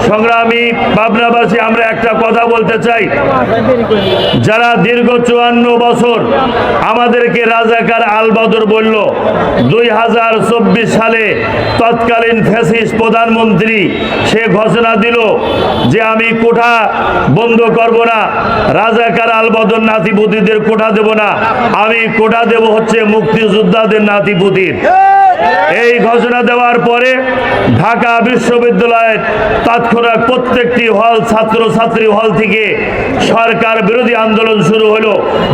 সংগ্রামী পাবনাবাসী, আমরা একটা কথা বলতে চাই, যারা দীর্ঘ 54 বছর আমাদেরকে রাজাকার আলবদর বলল, 2024 সালে তৎকালীন ফ্যাসিস্ট প্রধানমন্ত্রী সে ঘোষণা দিল যে আমি কোঠা বন্ধ করব না, রাজাকার আলবদর নাতিপুতিদের কোঠা দেব না, আমি কোঠা দেব হচ্ছে মুক্তিযোদ্ধাদের নাতিপুতির। এই ঘোষণা দেওয়ার পরে ঢাকা বিশ্ববিদ্যালয়ের তৎক্ষণাৎ প্রত্যেকটি হল, ছাত্রছাত্রী হল থেকে সরকার বিরোধী আন্দোলন শুরু হলো।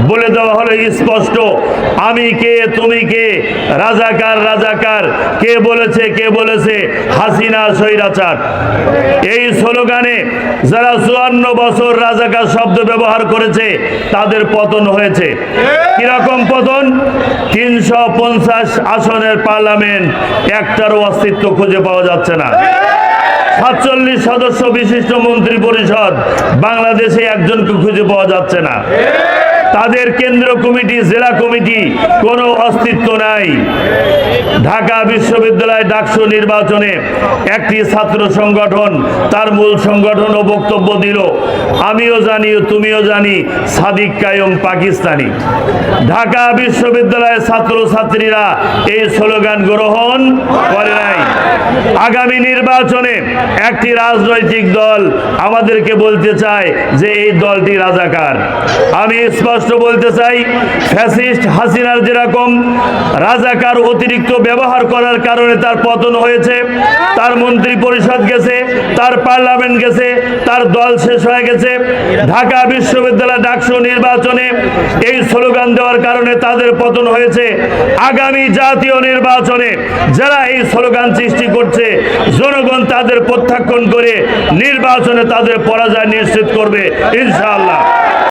বলে দেওয়া হলো স্পষ্ট, আমি কে, তুমি কে, রাজাকার রাজাকার, কে বলেছে হাসিনা স্বৈরাচার। এই স্লোগানে যারা 54 বছর রাজাকার শব্দ ব্যবহার করেছে তাদের পতন হয়েছে। কিরকম পতন? 350 আসনের পার্লামেন্ট, একটারও অস্তিত্ব খুঁজে পাওয়া যাচ্ছে না। 47 সদস্য বিশিষ্ট মন্ত্রী পরিষদ, বাংলাদেশে একজনকে খুঁজে পাওয়া যাচ্ছে না। তাদের কেন্দ্র কমিটি, জেলা কমিটি, কোনো অস্তিত্ব নাই। ঢাকা বিশ্ববিদ্যালয় ডাকসু নির্বাচনে একটি ছাত্র সংগঠন তার মূল সংগঠন ও বক্তব্য দিল, আমিও জানি তুমিও জানি সাদিক কায়ুম পাকিস্তানি। ঢাকা বিশ্ববিদ্যালয়ের ছাত্রছাত্রীরা এই স্লোগান গ্রহণ করে নাই। আগামী নির্বাচনে একটি রাজনৈতিক দল আমাদেরকে বলতে চায় যে এই দলটি রাজাকার। আমি স্পষ্ট বলতে চাই, ফ্যাসিস্ট হাসিনার যেরকম রাজাকার অতিরিক্ত ব্যবহার করার কারণে তার পতন হয়েছে, তার মন্ত্রী পরিষদ গেছে, তার পার্লামেন্ট গেছে, তার দল শেষ হয়ে গেছে। ঢাকা বিশ্ববিদ্যালয় ডাকসু নির্বাচনে এই স্লোগান দেওয়ার কারণে তাদের পতন হয়েছে। আগামী জাতীয় নির্বাচনে যারা এই স্লোগান সৃষ্টি করছে, জনগণ তাদের প্রত্যাখ্যান করে নির্বাচনে তাদের পরাজয় নিশ্চিত করবে ইনশাআল্লাহ।